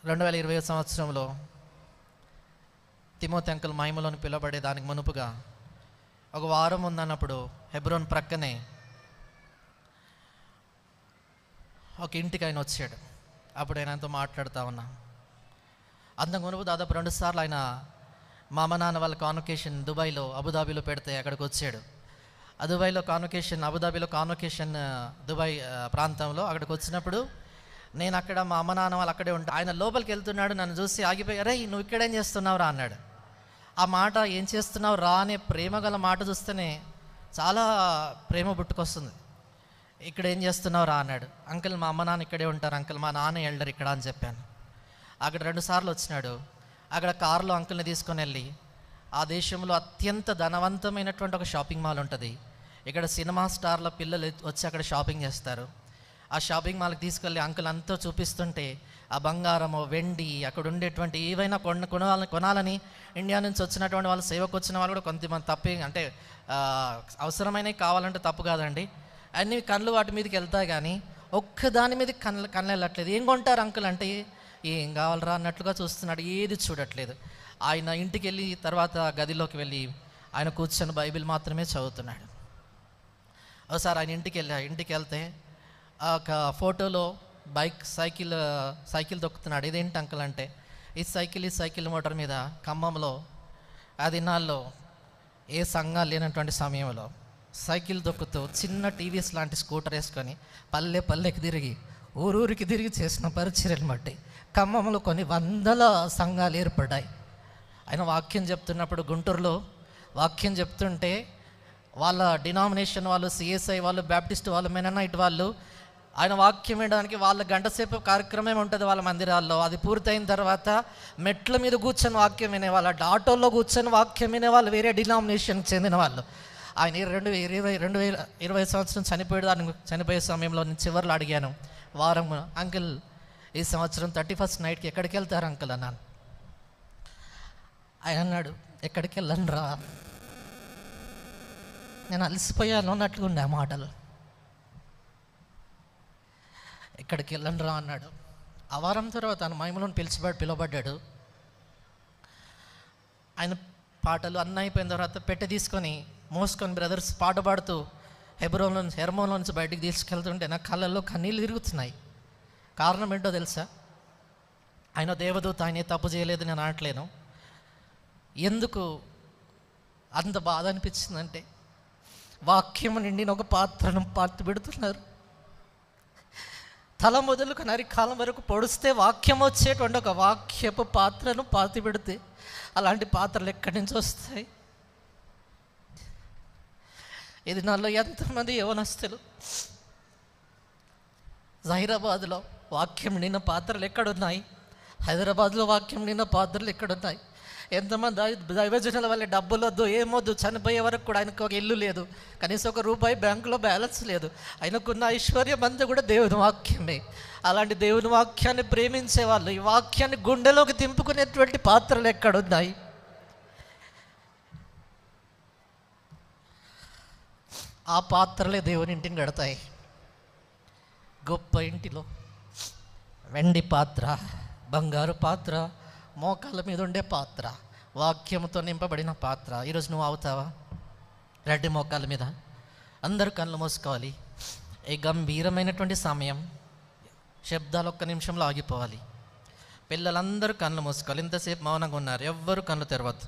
2020 సంవత్సరంలో Timothy uncle మహిమలోని పిలువబడే దానికి మునుపుగా ఒక వారం ఉందన్నప్పుడు హెబ్రోన్ ప్రక్కనే ఒక ఇంటికి ఆయన వచ్చాడు. అప్పుడు ఆయనతో మాట్లాడుతూ ఉన్నా. అంతకు మునుపు దాదాపు 2 సార్లు ఆయన మా అమ్మ నాన్న వాళ్ళ కాన్వకేషన్ దుబాయ్లో అబుదాబీలో పెడితే అక్కడికి వచ్చాడు. అబుదాబీలో కాన్వకేషన్ దుబాయ్ ప్రాంతంలో అక్కడికి వచ్చినప్పుడు నేను అక్కడ మా అమ్మ నాన్న వాళ్ళు అక్కడే ఉంటా. ఆయన లోపలికి వెళ్తున్నాడు, నన్ను చూసి ఆగిపోయి, అరే నువ్వు ఇక్కడేం చేస్తున్నావు రా అన్నాడు. ఆ మాట ఏం చేస్తున్నావు రా అనే ప్రేమ గల మాట చూస్తేనే చాలా ప్రేమ పుట్టుకొస్తుంది. ఇక్కడ ఏం చేస్తున్నావు రా అన్నాడు. అంకుల్ మా అమ్మ నాన్న ఇక్కడే ఉంటారు అంకుల్, మా నాన్న ఎల్డర్ ఇక్కడ అని చెప్పాను. అక్కడ 2 సార్లు వచ్చినాడు. అక్కడ కారులో అంకుల్ని తీసుకొని వెళ్ళి ఆ దేశంలో అత్యంత ధనవంతమైనటువంటి ఒక షాపింగ్ మాల్ ఉంటుంది. ఇక్కడ సినిమా స్టార్ల పిల్లలు వచ్చి అక్కడ షాపింగ్ చేస్తారు. ఆ షాపింగ్ మాల్కి తీసుకెళ్ళి అంకుల్ అంతా చూపిస్తుంటే ఆ బంగారము వెండి అక్కడ ఉండేటువంటి ఏవైనా కొనాలని ఇండియా నుంచి వచ్చినటువంటి వాళ్ళు, సేవకు వచ్చిన వాళ్ళు కూడా కొంతమంది తప్పే, అంటే అవసరమైనవి కావాలంటే తప్పు కాదండి, అన్ని కళ్ళు వాటి మీదకి వెళ్తాయి కానీ ఒక్కదాని మీద కళ్ళు వెళ్ళట్లేదు. ఏం కొంటారు అంకుల్ అంటే ఏం కావాలరా అన్నట్లుగా చూస్తున్నాడు, ఏది చూడట్లేదు. ఆయన ఇంటికి వెళ్ళి తర్వాత గదిలోకి వెళ్ళి ఆయన కూర్చొని బైబిల్ మాత్రమే చదువుతున్నాడు. ఒకసారి ఆయన ఇంటికి వెళ్తే ఒక ఫోటోలో సైకిల్ తొక్కుతున్నాడు. ఇదేంటి అంకుల్ అంటే ఈ సైకిల్ మోటార్ మీద ఖమ్మంలో ఆ దినాల్లో ఏ సంఘాలు లేనటువంటి సమయంలో సైకిల్ దొక్కుతూ చిన్న టీవీఎస్ లాంటి స్కూటర్ వేసుకొని పల్లెకి తిరిగి ఊరూరికి తిరిగి చేసిన పరిచర్యలు బట్టి ఖమ్మంలో కొన్ని 100 సంఘాలు ఏర్పడ్డాయి. ఆయన వాక్యం చెప్తున్నప్పుడు గుంటూరులో వాక్యం చెప్తుంటే వాళ్ళ డినామినేషన్ వాళ్ళు, సిఎస్ఐ వాళ్ళు, బ్యాప్టిస్ట్ వాళ్ళు, మెననైట్ వాళ్ళు ఆయన వాక్యం వినడానికి వాళ్ళ 1 గంట సేపు కార్యక్రమం ఉంటుంది వాళ్ళ మందిరాల్లో. అది పూర్తయిన తర్వాత మెట్ల మీద కూర్చొని వాక్యం వినేవాళ్ళు, ఆటోల్లో కూర్చొని వాక్యం వినేవాళ్ళు, వేరే డినామినేషన్కి చెందిన వాళ్ళు. ఆయన 2020 సంవత్సరం చనిపోయే సమయంలో నేను చివరిలో అడిగాను వారం, అంకుల్ ఈ సంవత్సరం 31st నైట్కి ఎక్కడికి వెళ్తారు అంకుల్ అన్నాను. ఆయన అన్నాడు, ఎక్కడికి వెళ్ళను రా, నేను అలసిపోయాను అన్నట్లుగా ఉండే ఆ మాటలు. ఎక్కడికి వెళ్ళను రా అన్నాడు. ఆ వారం తర్వాత ఆయన మహిమలోని పిలువబడ్డాడు. ఆయన పాటలు అన్నీ అయిపోయిన తర్వాత పెట్టె తీసుకొని మోసుకొని బ్రదర్స్ పాట పాడుతూ హెర్మోన్లో నుంచి బయటికి తీసుకెళ్తుంటే నా కళ్ళల్లో కన్నీళ్ళు తిరుగుతున్నాయి. కారణం ఏంటో తెలుసా? ఆయన దేవదూత, ఆయన తప్పు చేయలేదు నేను అనట్లేను. ఎందుకు అంత బాధ అనిపించిందంటే వాక్యం నిండిన ఒక పాత్రను పాతి పెడుతున్నారు. తల మొదలుకు నరికాలం వరకు పొడిస్తే వాక్యం వచ్చేటువంటి ఒక వాక్యపు పాత్రను పాతి పెడితే అలాంటి పాత్రలు ఎక్కడి నుంచి వస్తాయి? ఇది నాలో ఎంతమంది యవనస్తులు హైదరాబాద్లో వాక్యం నిన్న పాత్రలు ఎక్కడున్నాయి? హైదరాబాద్లో వాక్యం నిన్న పాత్రలు ఎక్కడున్నాయి? ఎంతమంది దైవజనుల వల్ల డబ్బులు వద్దు, ఏమొద్దు, చనిపోయే వరకు కూడా ఆయనకు ఒక ఇల్లు లేదు, కనీసం ₹1 బ్యాంకులో బ్యాలెన్స్ లేదు, ఆయనకున్న ఐశ్వర్యం అంతా కూడా దేవుని వాక్యమే. అలాంటి దేవుని వాక్యాన్ని ప్రేమించే వాళ్ళు ఈ వాక్యాన్ని గుండెలోకి దింపుకునేటువంటి పాత్రలు ఎక్కడున్నాయి? ఆ పాత్రలే దేవుని ఇంటిని కడతాయి. గొప్ప ఇంటిలో వెండి పాత్ర, బంగారు పాత్ర, మోకాళ్ళ మీద ఉండే పాత్ర, వాక్యంతో నింపబడిన పాత్ర ఈరోజు నువ్వు అవుతావా? రెడ్డి మోకాళ్ళ మీద అందరూ కళ్ళు మూసుకోవాలి. ఈ గంభీరమైనటువంటి సమయం, శబ్దాలు 1 నిమిషంలో ఆగిపోవాలి. పిల్లలందరూ కళ్ళు మూసుకోవాలి. ఇంతసేపు మౌనంగా ఉన్నారు, ఎవ్వరు కళ్ళు తెరవద్దు.